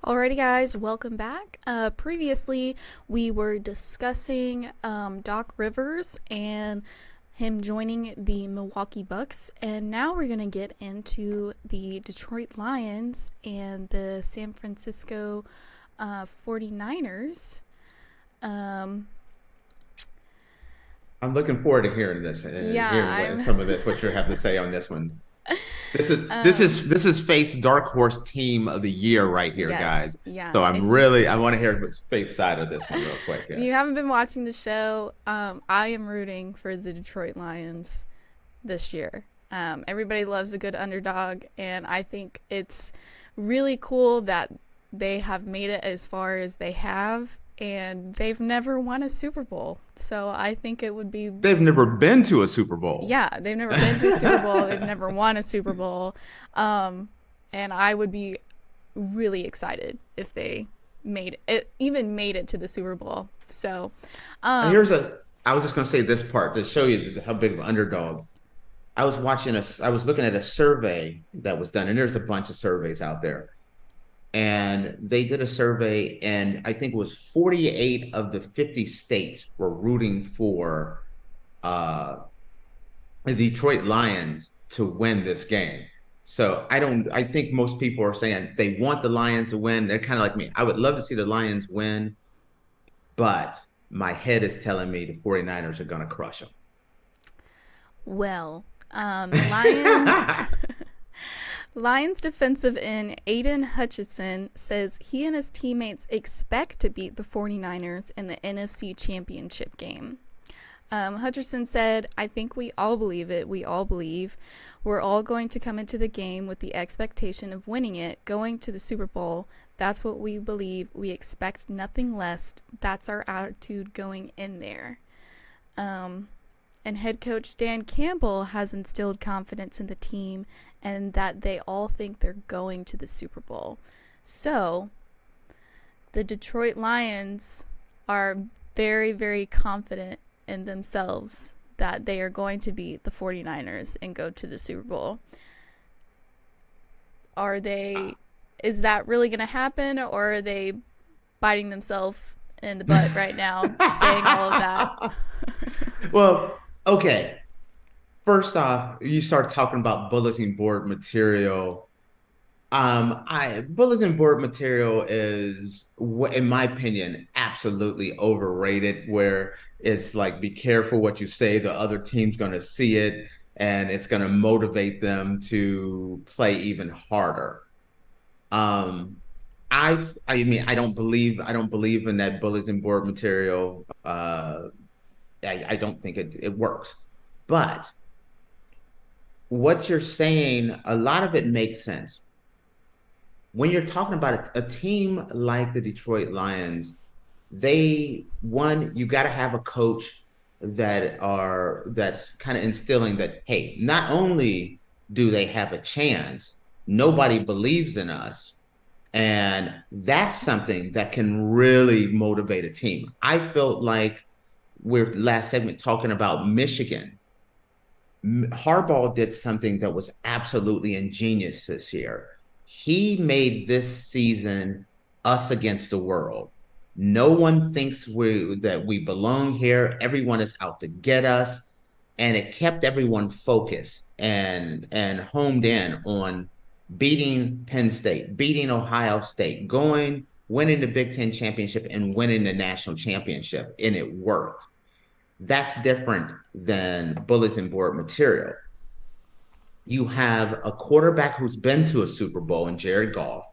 Alrighty, guys, welcome back. Previously, we were discussing Doc Rivers and him joining the Milwaukee Bucks, and now we're going to get into the Detroit Lions and the San Francisco 49ers. Um, I'm looking forward to hearing this and yeah, hearing I'm. some of this, what you have to say on this one. This is this um, is this is Faith's Dark Horse Team of the Year right here, yes, guys. yeah. So If you I want to hear Faith's side of this one real quick. if Yeah. you haven't been watching the show, I am rooting for the Detroit Lions this year. Everybody loves a good underdog, and I think it's really cool that they have made it as far as they have, and they've never won a Super Bowl. So I think it would be, They've never been to a Super Bowl. yeah, they've never been to a Super Bowl, they've never won a Super Bowl, um, and I would be really excited if they made it, even made it to the Super Bowl. So, um, I was just going to say this part to show you how big of an underdog. I was looking at a survey that was done, and there's a bunch of surveys out there. And they did a survey, and I think it was 48 of the 50 states were rooting for uh, the Detroit Lions to win this game. So I think most people are saying they want the Lions to win. They're kind of like me. I would love to see the Lions win, but my head is telling me the 49ers are going to crush well, Lions them. Lions defensive end Aiden Hutchinson says he and his teammates expect to beat the 49ers in the NFC Championship game. Hutcherson said, I think we all believe it. We all believe. We're all going to come into the game with the expectation of winning it, going to the Super Bowl. That's what we believe. We expect nothing less. That's our attitude going in there. Um, and head coach Dan Campbell has instilled confidence in the team and that they all think they're going to the Super Bowl. So, the Detroit Lions are very, very confident in themselves that they are going to beat the 49ers and go to the Super Bowl. Are they, is that really going to happen, or are they biting themselves in the butt right now saying all of that? Well, okay. First off, you start talking about bulletin board material. I bulletin board material is, in my opinion, absolutely overrated. Where it's like, be careful what you say. The other team's going to see it, and it's going to motivate them to play even harder. Um, I mean, I don't believe in that bulletin board material. I don't think it works. But what you're saying, a lot of it makes sense. When you're talking about a team like the Detroit Lions, you got to have a coach that's kind of instilling that, hey, not only do they have a chance, nobody believes in us. And that's something that can really motivate a team. I felt like we're last segment talking about Michigan. Harbaugh did something that was absolutely ingenious this year. He made this season us against the world. No one thinks that we belong here. Everyone is out to get us, and it kept everyone focused and homed in on beating Penn State, beating Ohio State, winning the Big Ten championship, and winning the national championship, and it worked. That's different than bulletin board material. You have a quarterback who's been to a Super Bowl in Jared Goff.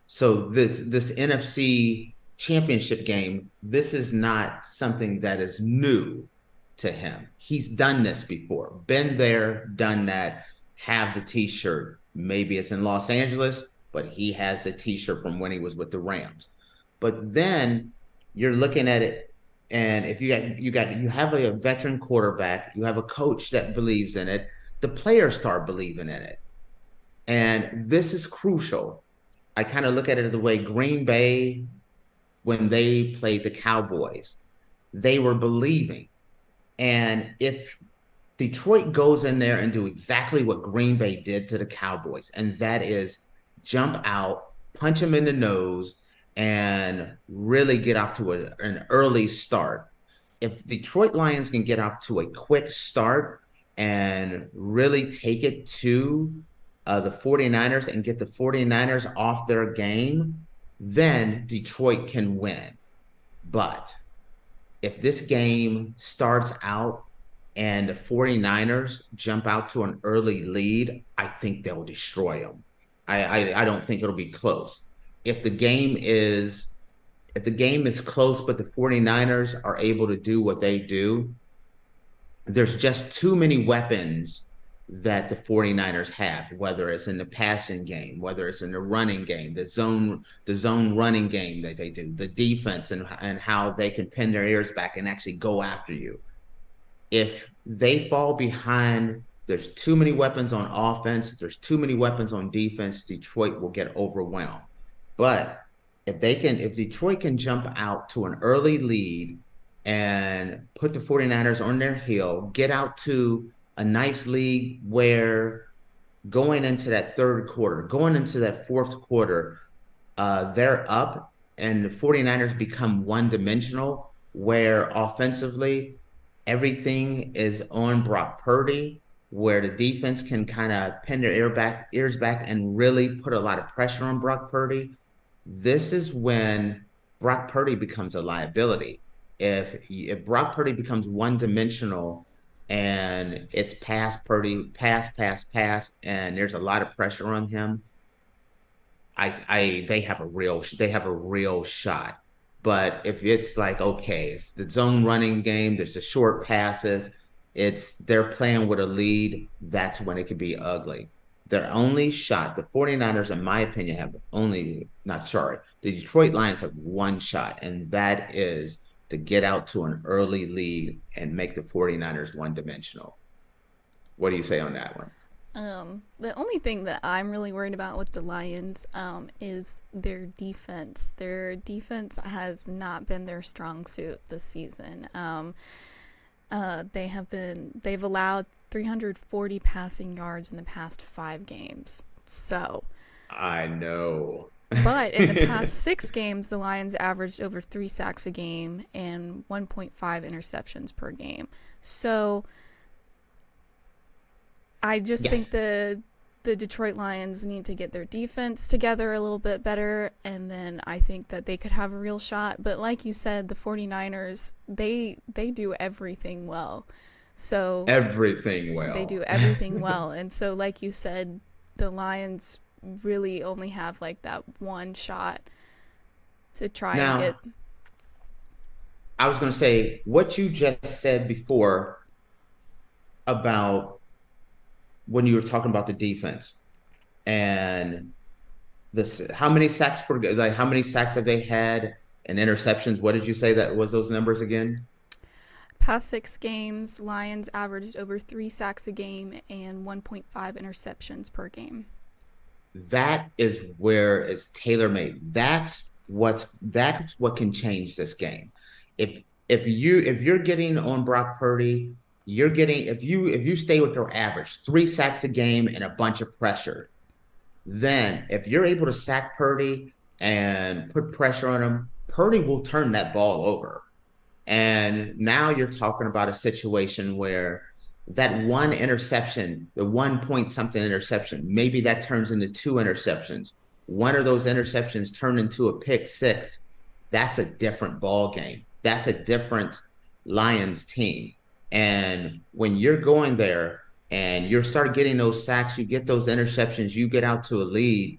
So this NFC championship game, this is not something that is new to him. He's done this before, been there, done that, have the t-shirt. Maybe it's in Los Angeles, but he has the t-shirt from when he was with the Rams. But then you're looking at it, and if you have a veteran quarterback, you have a coach that believes in it, the players start believing in it. And this is crucial. I kind of look at it the way Green Bay, when they played the Cowboys, they were believing. And if Detroit goes in there and do exactly what Green Bay did to the Cowboys, and that is jump out, punch them in the nose, and really get off to an early start. If Detroit Lions can get off to a quick start and really take it to the 49ers and get the 49ers off their game, then Detroit can win. But if this game starts out and the 49ers jump out to an early lead, I think they'll destroy them. I don't think it'll be close. If the game is if the game is close, but the 49ers are able to do what they do, there's just too many weapons that the 49ers have, whether it's in the passing game, whether it's in the running game, the zone running game that they do, the defense and how they can pin their ears back and actually go after you. If they fall behind, there's too many weapons on offense, there's too many weapons on defense, Detroit will get overwhelmed. But if Detroit can jump out to an early lead and put the 49ers on their heel, get out to a nice lead where going into that third quarter, going into that fourth quarter, they're up and the 49ers become one-dimensional, where offensively everything is on Brock Purdy, where the defense can kind of pin their ears back and really put a lot of pressure on Brock Purdy. This is when Brock Purdy becomes a liability. If Brock Purdy becomes one-dimensional and it's pass, and there's a lot of pressure on him, they have a real shot. But if it's like, okay, it's the zone running game, there's the short passes, they're playing with a lead, that's when it could be ugly. Their only shot, the 49ers, in my opinion, the Detroit Lions have one shot, and that is to get out to an early lead and make the 49ers one-dimensional. What do you say on that one? The only thing that I'm really worried about with the Lions is their defense. Their defense has not been their strong suit this season. They've allowed 340 passing yards in the past 5 games. So, I know. but in the past 6 games, the Lions averaged over 3 sacks a game and 1.5 interceptions per game. So, I just Yes. think the Detroit Lions need to get their defense together a little bit better, and then I think that they could have a real shot. But like you said, the 49ers, they do everything well. So Everything they well. do everything well. And so like you said, the Lions really only have like that one shot to try and get. Now, I was going to say what you just said before about when you were talking about the defense and this, how many sacks how many sacks have they had and interceptions? What did you say that was those numbers again? Past 6 games, Lions averaged over 3 sacks a game and 1.5 interceptions per game. That is where it's tailor made. That's what can change this game. If you're getting on Brock Purdy, you're getting if you stay with your average 3 sacks a game and a bunch of pressure, then if you're able to sack Purdy and put pressure on him, Purdy will turn that ball over. And now you're talking about a situation where that one interception, the 1 point something interception, maybe that turns into 2 interceptions. One of those interceptions turn into a pick six. That's a different ball game. That's a different Lions team. And when you're going there and you start getting those sacks, you get those interceptions, you get out to a lead,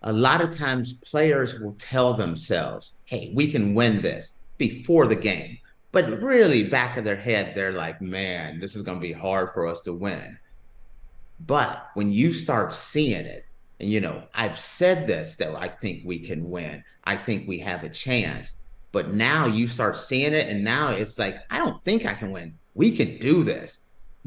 a lot of times players will tell themselves, hey, we can win this before the game. But really, back of their head, they're like, man, this is going to be hard for us to win. But when you start seeing it, and I've said this, that I think we can win, I think we have a chance. But now you start seeing it, and now it's like, I don't think I can win. We can do this.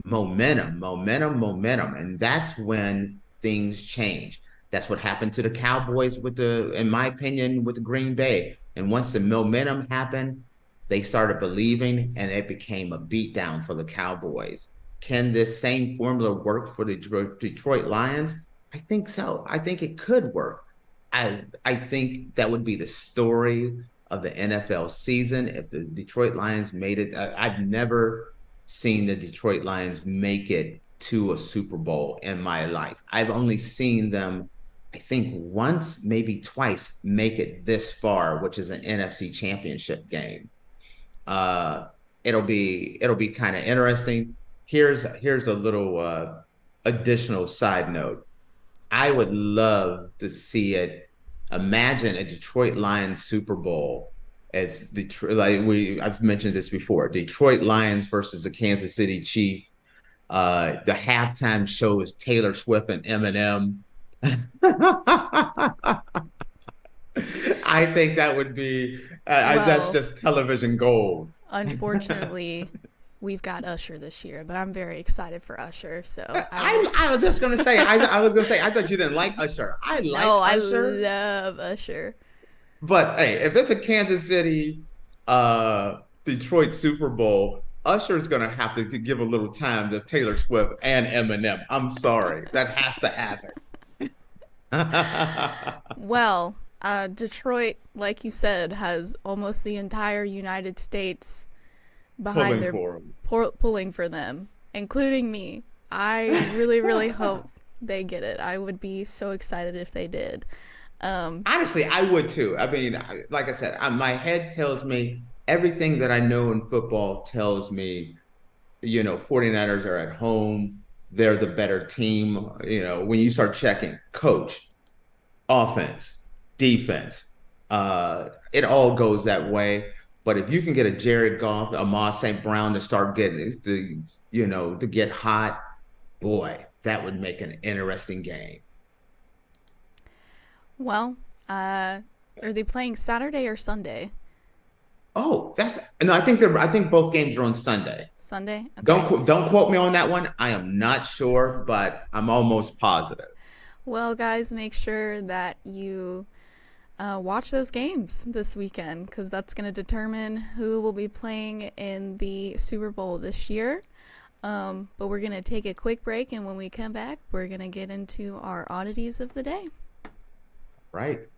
Momentum, momentum, momentum. And that's when things change. That's what happened to the Cowboys in my opinion, with the Green Bay. And once the momentum happened, they started believing, and it became a beatdown for the Cowboys. Can this same formula work for the Detroit Lions? I think so. I think it could work. I think that would be the story of the NFL season if the Detroit Lions made it. I've never seen the Detroit Lions make it to a Super Bowl in my life. I've only seen them, I think, once, maybe twice, make it this far, which is an NFC Championship game. Uh, it'll be kind of interesting. Here's a little additional side note. I would love to see it. Imagine a Detroit Lions Super Bowl. It's Detroit, I've mentioned this before. Detroit Lions versus the Kansas City Chiefs. The halftime show is Taylor Swift and Eminem. I think that would be that's Well, just television gold. unfortunately, we've got Usher this year, but I'm very excited for Usher. So I will. I was just gonna say I was gonna say I thought you didn't like Usher. I like No, I Usher. love Usher. But hey, if it's a Kansas City, Detroit Super Bowl, Usher's gonna have to give a little time to Taylor Swift and Eminem. I'm sorry, that has to happen. Well, Detroit, like you said, has almost the entire United States behind Pulling their for him. pulling for them, including me. I really, really hope they get it. I would be so excited if they did. Um, Honestly, I would too. I mean, like I said, my head tells me everything that I know in football tells me, 49ers are at home. They're the better team. When you start checking coach, offense, defense, it all goes that way. But if you can get a Jared Goff, a Moss St. Brown to start getting to get hot, boy, that would make an interesting game. well, are they playing Saturday or Sunday? Oh, that's no. I think both games are on Sunday. Sunday? Don't Okay. don't quote me on that one. I am not sure, but I'm almost positive. Well, guys, make sure that you watch those games this weekend because that's going to determine who will be playing in the Super Bowl this year. But we're going to take a quick break, and when we come back, we're going to get into our oddities of the day. Right.